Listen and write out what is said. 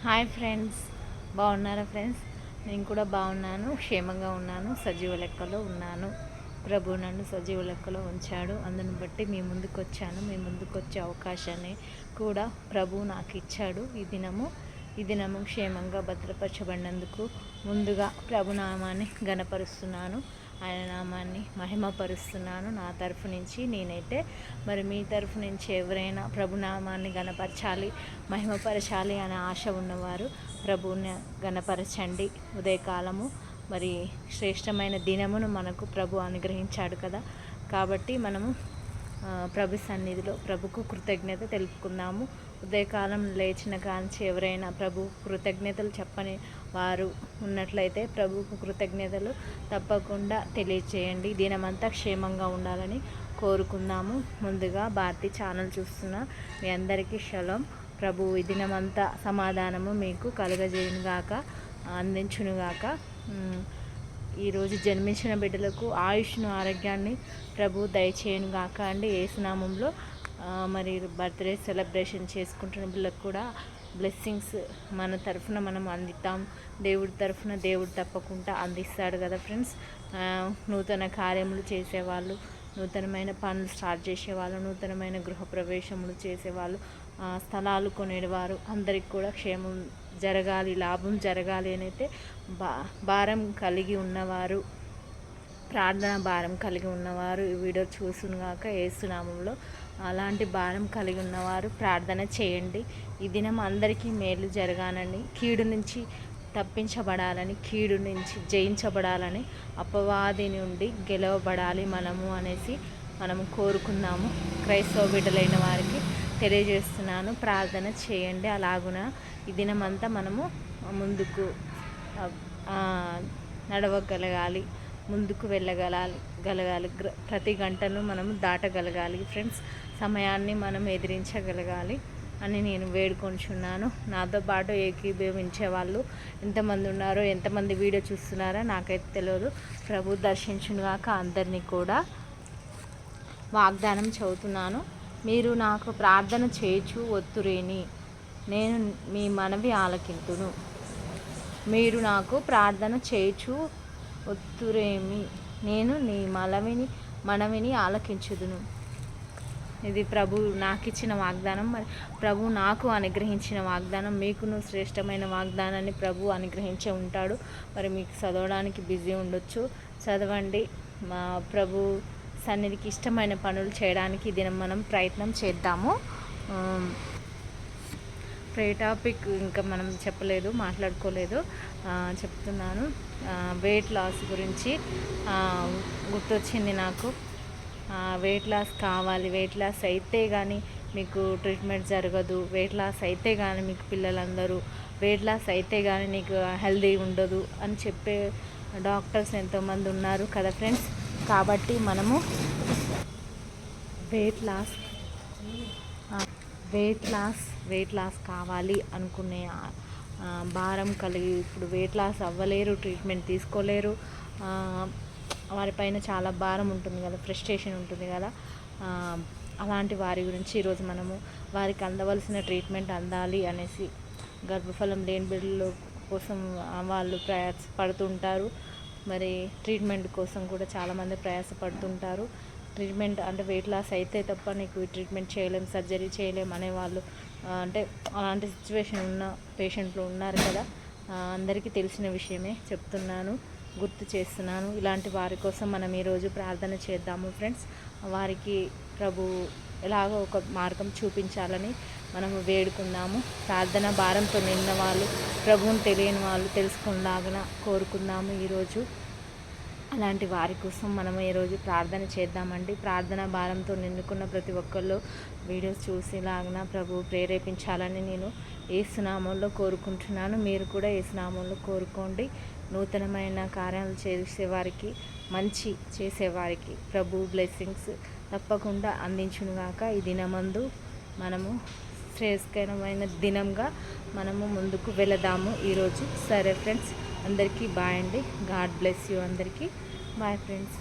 Hi friends, బాగున్నారా friends? నేను కూడా బాగున్నాను, క్షేమంగా ఉన్నాను, సజీవ లెక్కలో ఉన్నాను. ప్రభు నన్ను సజీవ లెక్కలో ఉంచాడు. అందుని బట్టి మీ ముందుకు వచ్చాను. మీ ముందుకు వచ్చే అవకాశాన్ని కూడా ప్రభు నాకు ఇచ్చాడు. ఈ దినము క్షేమంగా భద్రపరచబడినందుకు ముందుగా ప్రభునామాన్ని గణపరుస్తున్నాను. ఆయన నామాన్ని మహిమపరుస్తున్నాను. నా తరఫు నుంచి నేనైతే, మరి మీ తరఫు నుంచి ఎవరైనా ప్రభునామాన్ని గణపరచాలి, మహిమపరచాలి అనే ఆశ ఉన్నవారు ప్రభువుని గణపరచండి. ఉదయకాలము మరి శ్రేష్టమైన దినమును మనకు ప్రభు అనుగ్రహించాడు కదా. కాబట్టి మనము ప్రభు సన్నిధిలో ప్రభుకు కృతజ్ఞత తెలుపుకుందాము. ఉదయకాలం లేచిన కాంచి ఎవరైనా ప్రభు కృతజ్ఞతలు చెప్పని వారు ఉన్నట్లయితే ప్రభుకు కృతజ్ఞతలు తప్పకుండా తెలియచేయండి. దినమంతా క్షేమంగా ఉండాలని కోరుకుందాము. ముందుగా భారతి ఛానల్ చూస్తున్న మీ అందరికీ షలోం. ప్రభు ఈ దినమంతా సమాధానము మీకు కలుగజేయునుగాక, అందించునుగాక. ఈరోజు జన్మించిన బిడ్డలకు ఆయుష్ను, ఆరోగ్యాన్ని ప్రభు దయచేయునుగాక అండి. యేసునామంలో మరి బర్త్డే సెలబ్రేషన్ చేసుకుంటున్న పిల్లలకు కూడా బ్లెస్సింగ్స్ మన తరఫున మనం అందిస్తాం. దేవుడి తరఫున దేవుడు తప్పకుండా అందిస్తాడు కదా ఫ్రెండ్స్. నూతన కార్యములు చేసేవాళ్ళు, నూతనమైన పనులు స్టార్ట్ చేసేవాళ్ళు, నూతనమైన గృహప్రవేశములు చేసేవాళ్ళు, స్థలాలు కొనేవారు అందరికి కూడా క్షేమం జరగాలి, లాభం జరగాలి అని అయితే భారం కలిగి ఉన్నవారు, ప్రార్థన భారం కలిగి ఉన్నవారు ఈ వీడియో చూసునుగాక యేసునామంలో. అలాంటి భారం కలిగి ఉన్నవారు ప్రార్థన చేయండి. ఈ దినం అందరికీ మేలు జరగాలని, కీడు నుంచి తప్పించబడాలని, కీడు నుంచి జయించబడాలని, అపవాది నుండి గెలవబడాలి మనము అనేసి మనము కోరుకుందాము. క్రైస్తవ బిడ్డలైన వారికి తెలియజేస్తున్నాను, ప్రార్థన చేయండి. అలాగున ఈ దినమంతా మనము ముందుకు నడవగలగాలి, ముందుకు వెళ్ళగలగాలి. ప్రతి గంటను మనం దాటగలగాలి ఫ్రెండ్స్. సమయాన్ని మనం ఎదిరించగలగాలి అని నేను వేడుకొంచున్నాను. నాతో పాటు ఏకీభవించే వాళ్ళు ఎంతమంది ఉన్నారో, ఎంతమంది వీడియో చూస్తున్నారో నాకైతే తెలియదు. ప్రభు దర్శించుగాక అందరినీ కూడా. వాగ్దానం చదువుతున్నాను. మీరు నాకు ప్రార్థన చేయుచు ఒత్తురేని, నేను మీ మనవి ఆలకింతును. మీరు నాకు ప్రార్థన చేయుచు ఒత్తురేమి, నేను నీ మనవిని ఆలకించుదును. ఇది ప్రభు నాకు ఇచ్చిన వాగ్దానం. మరి ప్రభు నాకు అనుగ్రహించిన వాగ్దానం. మీకును శ్రేష్టమైన వాగ్దానాన్ని ప్రభు అనుగ్రహించే ఉంటాడు. మరి మీకు చదవడానికి బిజీ ఉండొచ్చు, చదవండి. మా ప్రభు సన్నిధికి ఇష్టమైన పనులు చేయడానికి దినం మనం ప్రయత్నం చేద్దాము. ప్రే టాపిక్ ఇంకా మనం చెప్పలేదు, మాట్లాడుకోలేదు, చెప్తున్నాను. వెయిట్ లాస్ గురించి గుర్తొచ్చింది నాకు. వెయిట్ లాస్ కావాలి, వెయిట్ లాస్ అయితే కానీ మీకు ట్రీట్మెంట్ జరగదు, వెయిట్ లాస్ అయితే కానీ మీకు పిల్లలందరూ, వెయిట్ లాస్ అయితే కానీ నీకు హెల్దీ ఉండదు అని చెప్పే డాక్టర్స్ ఎంతోమంది ఉన్నారు కదా ఫ్రెండ్స్. కాబట్టి మనము వెయిట్ లాస్ కావాలి అనుకునే భారం కలిగి ఇప్పుడు వెయిట్ లాస్ అవ్వలేరు, ట్రీట్మెంట్ తీసుకోలేరు, వారిపైన చాలా భారం ఉంటుంది కదా, ఫ్రస్ట్రేషన్ ఉంటుంది కదా. అలాంటి వారి గురించి ఈరోజు మనము వారికి అందవలసిన ట్రీట్మెంట్ అందాలి అనేసి, గర్భఫలం లేని బిడ్డల కోసం వాళ్ళు ప్రయాసపడుతుంటారు. మరి ట్రీట్మెంట్ కోసం కూడా చాలామంది ప్రయాసపడుతుంటారు. ట్రీట్మెంట్ అంటే వెయిట్ లాస్ అయితే తప్ప నీకు ట్రీట్మెంట్ చేయలేం, సర్జరీ చేయలేం అనేవాళ్ళు, అంటే అలాంటి సిచ్యువేషన్ ఉన్న పేషెంట్లు ఉన్నారు కదా. అందరికీ తెలిసిన విషయమే చెప్తున్నాను, గుర్తు చేస్తున్నాను. ఇలాంటి వారి కోసం మనం ఈరోజు ప్రార్థన చేద్దాము ఫ్రెండ్స్. వారికి ప్రభు ఎలాగో ఒక మార్గం చూపించాలని మనము వేడుకుందాము. ప్రార్థన భారంతో నిన్న వాళ్ళు, ప్రభువుని తెలియని వాళ్ళు తెలుసుకునేలాగా కోరుకుందాము ఈరోజు. అలాంటి వారి కోసం మనం ఈరోజు ప్రార్థన చేద్దామండి. ప్రార్థన భారంతో నిండుకున్న ప్రతి ఒక్కళ్ళు వీడియోస్ చూసేలాగా ప్రభు ప్రేరేపించాలని నేను యేసునామంలో కోరుకుంటున్నాను. మీరు కూడా యేసునామంలో కోరుకోండి. నూతనమైన కార్యాలు చేసేవారికి, మంచి చేసేవారికి ప్రభు బ్లెస్సింగ్స్ తప్పకుండా అందించునుగాక. ఈ దినమందు మనము శ్రేయస్కరమైన దినంగా మనము ముందుకు వెళదాము ఈరోజు. సరే ఫ్రెండ్స్, అందరికీ బాయ్ అండి. గాడ్ బ్లెస్ యూ అందరికీ. Bye friends.